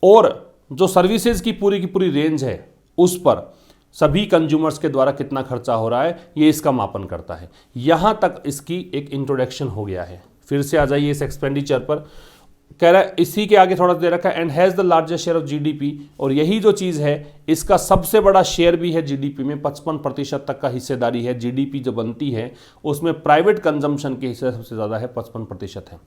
Speaker 1: और जो सर्विसेज की पूरी रेंज है उस पर सभी कंज्यूमर्स के द्वारा कितना खर्चा हो रहा है, ये इसका मापन करता है। यहाँ तक इसकी एक इंट्रोडक्शन हो गया है। फिर से आ जाइए इस एक्सपेंडिचर पर। कह रहा है इसी के आगे थोड़ा दे रखा है, and has the largest share of GDP, और यही जो चीज़ है इसका सबसे बड़ा शेयर भी है जीडीपी में, 55% तक का हिस्सेदारी है। जीडीपी जो बनती है उसमें प्राइवेट कंजम्पशन के हिस्से सबसे ज़्यादा है, 55% है।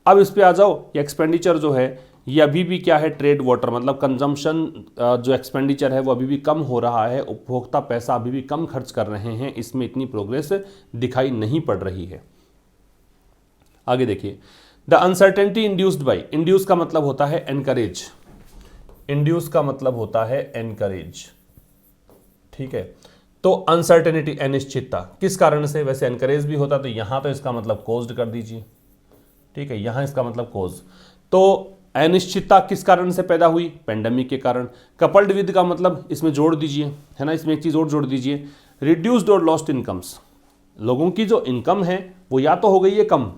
Speaker 1: अब इस पे आ जाओ, ये एक्सपेंडिचर जो है ये अभी भी क्या है, ट्रेड वाटर, मतलब कंजम्पशन जो एक्सपेंडिचर है वो अभी भी कम हो रहा है, उपभोक्ता पैसा अभी भी कम खर्च कर रहे हैं, इसमें इतनी प्रोग्रेस दिखाई नहीं पड़ रही है। आगे देखिए, the uncertainty induced by, induce का मतलब होता है एनकरेज, इंड्यूस का मतलब होता है एनकरेज, ठीक है। तो अनसर्टेनिटी, अनिश्चितता, किस कारण से, वैसे एनकरेज भी होता तो यहां तो इसका मतलब कोज्ड कर दीजिए, ठीक है, यहां इसका मतलब कोज। तो अनिश्चितता किस कारण से पैदा हुई, पेंडेमिक के कारण। कपल्ड विद का मतलब इसमें जोड़ दीजिए, है ना, इसमें एक चीज और जोड़ दीजिए, रिड्यूस्ड और लॉस्ट इनकम्स, लोगों की जो इनकम है वो या तो हो गई है कम,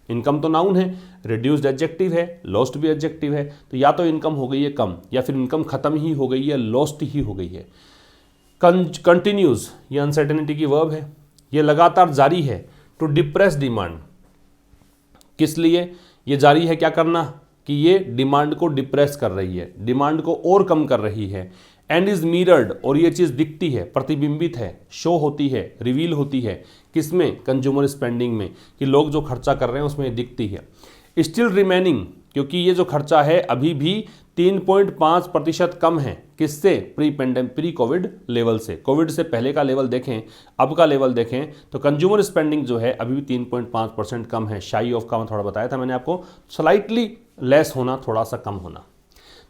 Speaker 1: इनकम तो नाउन है, रिड्यूस्ड एडजेक्टिव है, लॉस्ट भी एडजेक्टिव है, तो या तो इनकम हो गई है कम, या फिर इनकम खत्म ही हो गई है, लॉस्ट ही हो गई है। कंटिन्यूज, ये अनसर्टेनिटी की वर्ब है, ये लगातार जारी है, टू डिप्रेस डिमांड, किस लिए ये जारी है, क्या करना, कि ये डिमांड को डिप्रेस कर रही है, डिमांड को और कम कर रही है। एंड इज मिरर्ड, और ये चीज़ दिखती है, प्रतिबिंबित है, शो होती है, रिवील होती है, किसमें, कंज्यूमर स्पेंडिंग में, कि लोग जो खर्चा कर रहे हैं उसमें दिखती है। स्टिल रिमेनिंग, क्योंकि ये जो खर्चा है अभी भी 3.5% कम है, किससे, प्री कोविड लेवल से। कोविड से पहले का लेवल देखें, अब का लेवल देखें, तो कंज्यूमर स्पेंडिंग जो है अभी भी 3.5% कम है। शाई ऑफ का मैं थोड़ा बताया था मैंने आपको, स्लाइटली लेस होना, थोड़ा सा कम होना।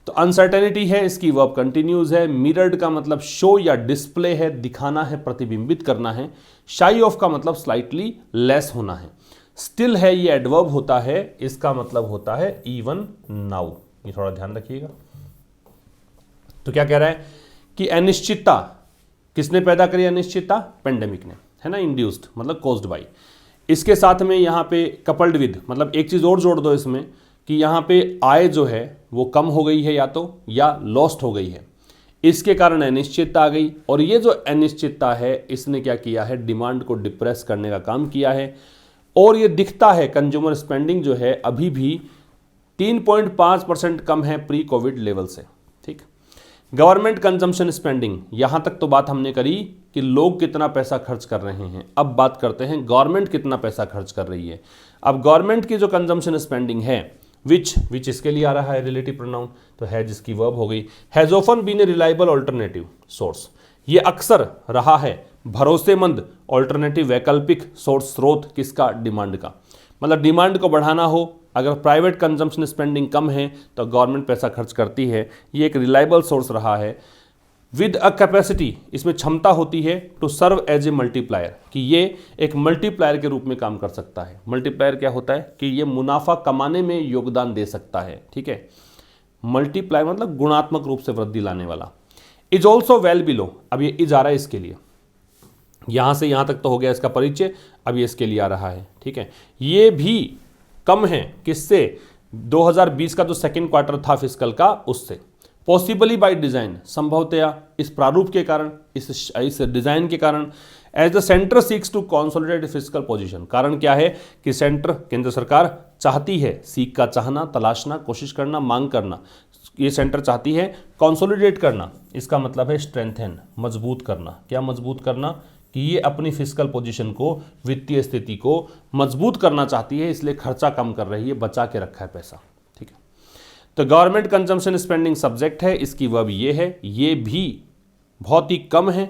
Speaker 1: तो अनसर्टेनिटी है, इसकी वर्ब कंटिन्यूज है। मिरर्ड का मतलब शो या डिस्प्ले है, दिखाना है, प्रतिबिंबित करना है। शाई ऑफ का मतलब स्लाइटली लेस होना है। स्टिल है, ये एडवर्ब होता है, इसका मतलब होता है इवन नाउ, ये थोड़ा ध्यान रखिएगा। तो क्या कह रहा है कि अनिश्चितता किसने पैदा करी, अनिश्चितता पेंडेमिक ने, है ना, इंड्यूस्ड मतलब कोज्ड बाई। इसके साथ में यहाँ पे कपल्ड विद, मतलब एक चीज़ और जोड़ दो इसमें, कि यहाँ पे आय जो है वो कम हो गई है या तो, या लॉस्ट हो गई है, इसके कारण अनिश्चितता आ गई। और ये जो अनिश्चितता है इसने क्या किया है, डिमांड को डिप्रेस करने का काम किया है। और ये दिखता है, कंज्यूमर स्पेंडिंग जो है अभी भी 3.5% कम है प्री कोविड लेवल से, ठीक। गवर्नमेंट कंजम्पशन स्पेंडिंग, यहां तक तो बात हमने करी कि लोग कितना पैसा खर्च कर रहे हैं। अब बात करते हैं गवर्नमेंट कितना पैसा खर्च कर रही है। अब गवर्नमेंट की जो कंजम्पशन स्पेंडिंग है, विच इसके लिए आ रहा है रिलेटिव प्रोनाउन, तो है जिसकी वर्ब हो गई। Has often been a reliable alternative source, ये अक्सर रहा है भरोसेमंद ऑल्टरनेटिव, वैकल्पिक सोर्स, स्रोत किसका, डिमांड का। मतलब डिमांड को बढ़ाना हो, अगर प्राइवेट कंजम्पशन स्पेंडिंग कम है तो गवर्नमेंट पैसा खर्च करती है, ये एक रिलायबल सोर्स रहा है। विद अ कैपेसिटी, इसमें क्षमता होती है, to serve as a multiplier, कि ये एक मल्टीप्लायर के रूप में काम कर सकता है। मल्टीप्लायर क्या होता है, कि ये मुनाफा कमाने में योगदान दे सकता है, ठीक है। मल्टीप्लायर मतलब गुणात्मक रूप से वृद्धि लाने वाला। इज ऑल्सो वेल बिलो, अब ये इज आ रहा है इसके लिए, यहां से यहां तक तो हो गया इसका परिचय, अब ये इसके लिए आ रहा है, ठीक है। ये भी कम है, किससे, 2020 का जो सेकेंड क्वार्टर था फिस्कल का, उससे। पॉसिबली बाय डिजाइन, संभवतया इस प्रारूप के कारण, इस डिजाइन के कारण। As the centre seeks to consolidate fiscal position, कारण क्या है कि सेंटर, केंद्र सरकार चाहती है, सीक का चाहना, तलाशना, कोशिश करना, मांग करना, ये सेंटर चाहती है कॉन्सोलिडेट करना, इसका मतलब है स्ट्रेंथन, मजबूत करना। क्या मजबूत करना, कि ये अपनी फिस्कल पोजीशन को, वित्तीय स्थिति को मजबूत करना चाहती है, इसलिए खर्चा कम कर रही है, बचा के रखा है पैसा, ठीक है। तो गवर्नमेंट कंजम्पशन स्पेंडिंग सब्जेक्ट है, इसकी वर्ब ये है, ये भी बहुत ही कम है,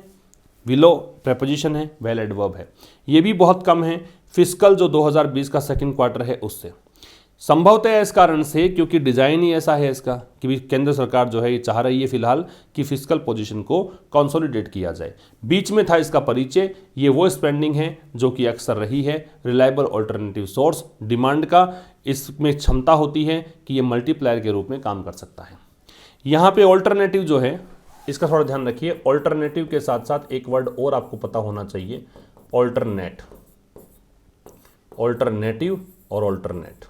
Speaker 1: विलो प्रेपोजिशन है, वेल एडवर्ब है, ये भी बहुत कम है फिस्कल जो 2020 का सेकंड क्वार्टर है उससे। संभवतः इस कारण से, क्योंकि डिजाइन ही ऐसा है इसका कि भी केंद्र सरकार जो है ये चाह रही है फिलहाल कि फिस्कल पोजीशन को कंसोलिडेट किया जाए। बीच में था इसका परिचय, ये वो स्पेंडिंग है जो कि अक्सर रही है रिलायबल ऑल्टरनेटिव सोर्स डिमांड का, इसमें क्षमता होती है कि ये मल्टीप्लायर के रूप में काम कर सकता है। यहाँ पे ऑल्टरनेटिव जो है इसका थोड़ा ध्यान रखिए, ऑल्टरनेटिव के साथ साथ एक वर्ड और आपको पता होना चाहिए, ऑल्टरनेट, ऑल्टरनेटिव और ऑल्टरनेट।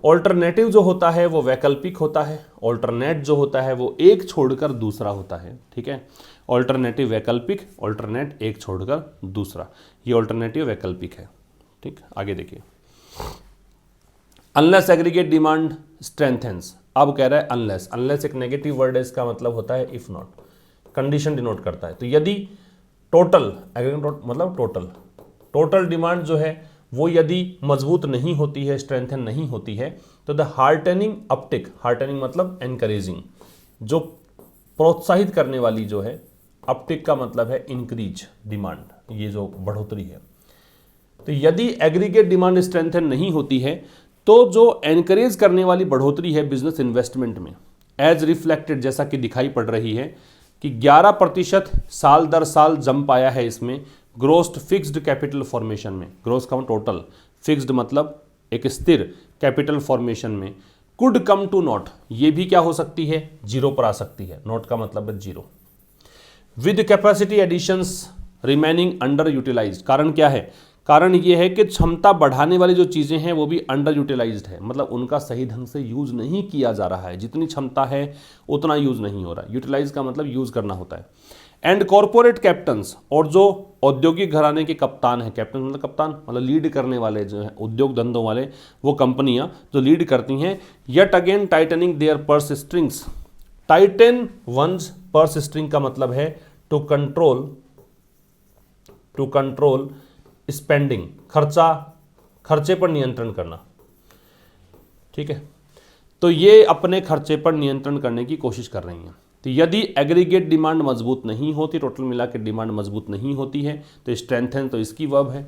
Speaker 1: ऑल्टरनेटिव जो होता है वो वैकल्पिक होता है, ऑल्टरनेट जो होता है वो एक छोड़कर दूसरा होता है, ठीक है। ऑल्टरनेटिव वैकल्पिक, ऑल्टरनेट एक छोड़कर दूसरा, ये ऑल्टरनेटिव वैकल्पिक है, ठीक। आगे देखिए, अनलेस एग्रीगेट डिमांड स्ट्रेंथेंस, अब कह रहा है अनलेस, अनलेस एक नेगेटिव वर्ड है, इसका मतलब होता है इफ नॉट, कंडीशन डिनोट करता है। तो यदि टोटल एग्रीगेट मतलब टोटल डिमांड जो है वो यदि मजबूत नहीं होती है, स्ट्रेंथन नहीं होती है, तो द हार्टनिंग अपटिक, हार्टनिंग मतलब एनकरेजिंग, जो प्रोत्साहित करने वाली जो है, अपटिक का मतलब है इंक्रीज डिमांड, ये जो बढ़ोतरी है। तो यदि एग्रीगेट डिमांड स्ट्रेंथन नहीं होती है तो जो एनकरेज करने वाली बढ़ोतरी है बिजनेस इन्वेस्टमेंट में, एज रिफ्लेक्टेड, जैसा कि दिखाई पड़ रही है कि 11% साल दर साल जंप आया है इसमें ग्रोस्ड फिक्स्ड कैपिटल फॉर्मेशन में, ग्रोस का टोटल, फिक्स्ड मतलब एक स्थिर कैपिटल फॉर्मेशन में, कुड कम टू नॉट, ये भी क्या हो सकती है, जीरो पर आ सकती है, नॉट का मतलब है zero, with capacity additions remaining under utilised. कारण क्या है, कारण ये है कि क्षमता बढ़ाने वाली जो चीज़ें हैं वो भी अंडर यूटिलाइज्ड है, मतलब उनका सही ढंग से यूज़ नहीं किया जा रहा है, जितनी क्षमता है उतना यूज़ नहीं हो रहा। यूटिलाइज का मतलब यूज़ करना होता है। एंड कॉरपोरेट कैप्टन्स, और जो औद्योगिक घराने के कप्तान हैं, कैप्टन मतलब कप्तान मतलब लीड करने वाले जो हैं, उद्योग धंधों वाले, वो कंपनियां जो लीड करती हैं, yet again tightening their purse strings, tighten one's purse string का मतलब है टू कंट्रोल स्पेंडिंग, खर्चे पर नियंत्रण करना, ठीक है। तो ये अपने खर्चे पर नियंत्रण करने की कोशिश कर रही हैं। तो यदि एग्रीगेट डिमांड मजबूत नहीं होती, टोटल मिला के डिमांड मजबूत नहीं होती है, तो स्ट्रेंथन तो इसकी वर्ब है।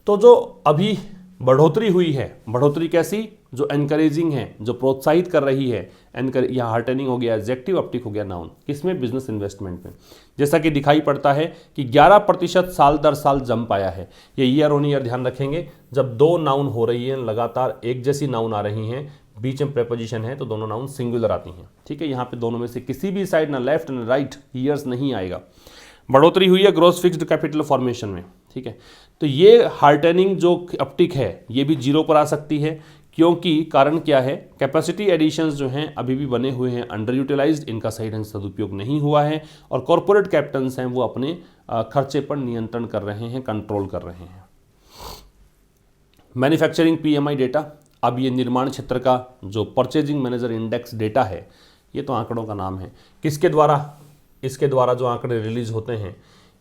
Speaker 1: तो जो अभी बढ़ोतरी हुई है, बढ़ोतरी कैसी, जो एनकरेजिंग है, जो प्रोत्साहित कर रही है, यहाँ हार्टनिंग हो गया एडजेक्टिव, अपटिक हो गया नाउन, किसमें, बिजनेस इन्वेस्टमेंट में, जैसा कि दिखाई पड़ता है कि 11% साल दर साल जंप आया है। ये ईयर ऑन ईयर ध्यान रखेंगे, जब दो नाउन हो रही है लगातार, एक जैसी नाउन आ रही हैं, बीच में प्रेपोजिशन है, तो दोनों नाउन सिंगुलर आती हैं, ठीक है। यहाँ पे दोनों में से किसी भी साइड, ना लेफ्ट ना राइट, ईयर्स नहीं आएगा। बढ़ोतरी हुई है ग्रोस फिक्स्ड कैपिटल फॉर्मेशन में, ठीक है। तो ये हार्टनिंग जो अपटिक है ये भी जीरो पर आ सकती है, क्योंकि कारण क्या है, कैपेसिटी एडिशंस जो हैं अभी भी बने हुए हैं अंडर यूटिलाइज्ड, इनका सही ढंग से सदुपयोग नहीं हुआ है, और कॉरपोरेट कैप्टन्स हैं वो अपने खर्चे पर नियंत्रण कर रहे हैं, कंट्रोल कर रहे हैं। मैन्युफैक्चरिंग PMI डेटा, अब ये निर्माण क्षेत्र का जो परचेजिंग मैनेजर इंडेक्स डेटा है, ये तो आंकड़ों का नाम है, किसके द्वारा, इसके द्वारा जो आंकड़े रिलीज होते हैं,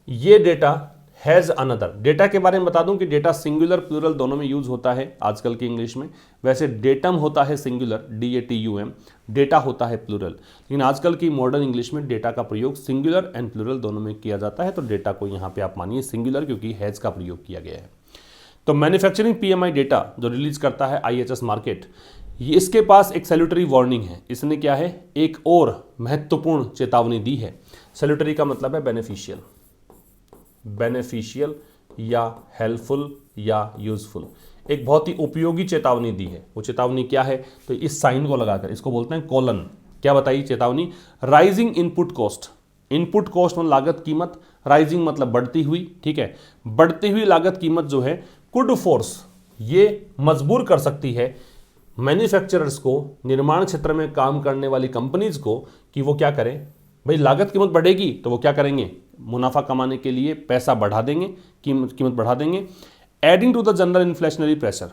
Speaker 1: ये डेटा हैज़ अनदर, डेटा के बारे में बता दूं कि डेटा सिंगुलर प्लूरल दोनों में यूज होता है आजकल की इंग्लिश में। वैसे डेटम होता है सिंगुलर, DATUM, डेटा होता है प्लूरल, लेकिन आजकल की मॉडर्न इंग्लिश में डेटा का प्रयोग सिंगुलर एंड प्लूरल दोनों में किया जाता है। तो डेटा को यहाँ पे आप मानिए सिंगुलर, क्योंकि हैज़ का प्रयोग किया गया है। तो मैन्युफैक्चरिंग PMI डेटा जो रिलीज करता है IHS मार्केट, ये इसके पास एक सैल्यूटरी वार्निंग है। इसने क्या है, एक और महत्वपूर्ण चेतावनी दी है। सैल्यूटरी का मतलब है बेनिफिशियल, बेनिफिशियल या हेल्पफुल या यूजफुल, एक बहुत ही उपयोगी चेतावनी दी है। वो चेतावनी क्या है, तो इस साइन को लगाकर इसको बोलते हैं कोलन। क्या बताइए चेतावनी, rising input cost, input cost मतलब लागत कीमत, राइजिंग मतलब बढ़ती हुई, ठीक है। बढ़ती हुई लागत कीमत जो है कुड फोर्स, ये मजबूर कर सकती है मैन्युफैक्चरर्स को, निर्माण क्षेत्र में काम करने वाली कंपनीज को, कि वो क्या करें, भाई लागत कीमत बढ़ेगी तो वो क्या करेंगे, मुनाफा कमाने के लिए पैसा बढ़ा देंगे, कीमत बढ़ा देंगे। Adding to the general inflationary pressure,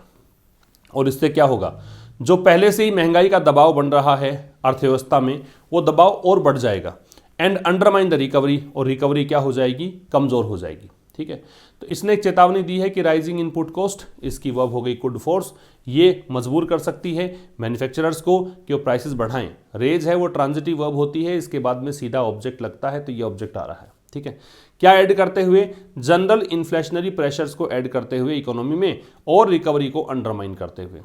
Speaker 1: और इससे क्या होगा, जो पहले से ही महंगाई का दबाव बन रहा है अर्थव्यवस्था में, वो दबाव और बढ़ जाएगा। एंड अंडरमाइन द रिकवरी, और रिकवरी क्या हो जाएगी, कमजोर हो जाएगी, ठीक है। तो इसने एक चेतावनी दी है कि राइजिंग इनपुट कॉस्ट, इसकी वर्ब हो गई कुड फोर्स, ये मजबूर कर सकती है मैन्युफैक्चरर्स को कि वो प्राइसेस बढ़ाएं। रेज है वो ट्रांजिटिव वर्ब होती है, इसके बाद में सीधा ऑब्जेक्ट लगता है, तो ये ऑब्जेक्ट आ रहा है, ठीक है। क्या ऐड करते हुए, जनरल इन्फ्लेशनरी प्रेशर्स को ऐड करते हुए इकोनॉमी में, और रिकवरी को अंडरमाइन करते हुए।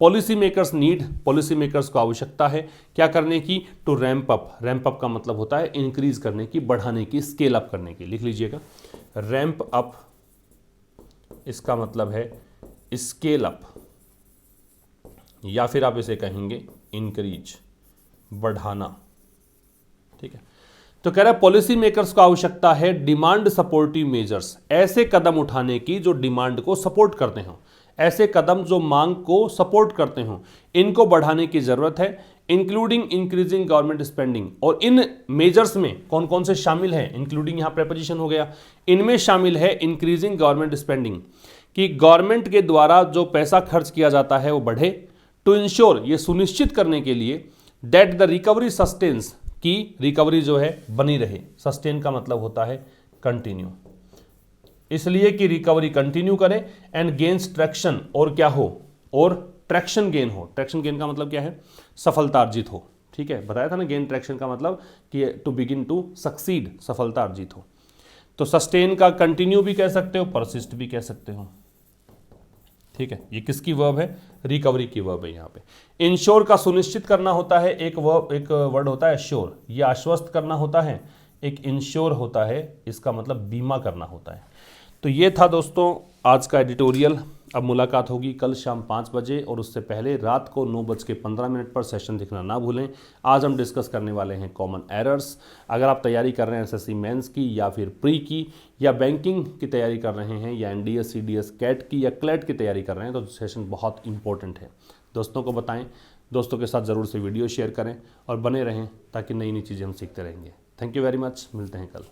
Speaker 1: Policy makers need, policy makers को आवश्यकता है क्या करने की, to ramp up, ramp up का मतलब होता है इंक्रीज करने की, बढ़ाने की, स्केल अप करने की, लिख लीजिएगा रैंप अप, इसका मतलब है स्केल अप, या फिर आप इसे कहेंगे इंक्रीज, बढ़ाना। ठीक है, तो कह रहा है पॉलिसी मेकर्स को आवश्यकता है डिमांड सपोर्टिव मेजर्स, ऐसे कदम उठाने की जो डिमांड को सपोर्ट करते हो, ऐसे कदम जो मांग को सपोर्ट करते हो, इनको बढ़ाने की जरूरत है, इंक्लूडिंग इंक्रीजिंग गवर्नमेंट स्पेंडिंग। और इन मेजर्स में कौन कौन से शामिल है, इंक्लूडिंग यहां प्रेपोजिशन हो गया, इनमें शामिल है इंक्रीजिंग गवर्नमेंट स्पेंडिंग, कि गवर्नमेंट के द्वारा जो पैसा खर्च किया जाता है वो बढ़े, टू इंश्योर, ये सुनिश्चित करने के लिए, दैट द रिकवरी सस्टेन्स, की रिकवरी जो है बनी रहे, सस्टेन का मतलब होता है कंटिन्यू, इसलिए कि रिकवरी कंटिन्यू करे, एंड गेन्स ट्रैक्शन, और क्या हो, और ट्रैक्शन गेन हो, ट्रैक्शन गेन का मतलब क्या है, सफलता अर्जित हो। ठीक है, बताया था ना गेन ट्रैक्शन का मतलब कि टू बिगिन टू सक्सीड, सफलता अर्जित हो। तो सस्टेन का कंटिन्यू भी कह सकते हो, परसिस्ट भी कह सकते हो। ठीक है, ये किसकी वर्ब है, रिकवरी की वर्ब है यहाँ पे। इंश्योर का सुनिश्चित करना होता है, एक वर्ड होता है श्योर, ये आश्वस्त करना होता है, एक इंश्योर होता है, इसका मतलब बीमा करना होता है। तो ये था दोस्तों आज का एडिटोरियल। अब मुलाकात होगी कल शाम 5 बजे, और उससे पहले रात को 9:15 पर सेशन देखना ना भूलें। आज हम डिस्कस करने वाले हैं कॉमन एरर्स। अगर आप तैयारी कर रहे हैं एसएससी मेंस की, या फिर प्री की, या बैंकिंग की तैयारी कर रहे हैं, या एनडीएस, सीडीएस, कैट की, या क्लेट की तैयारी कर रहे हैं, तो सेशन बहुत इंपॉर्टेंट है। दोस्तों को बताएं, दोस्तों के साथ ज़रूर से वीडियो शेयर करें, और बने रहें ताकि नई नई चीज़ें हम सीखते रहेंगे। थैंक यू वेरी मच, मिलते हैं कल।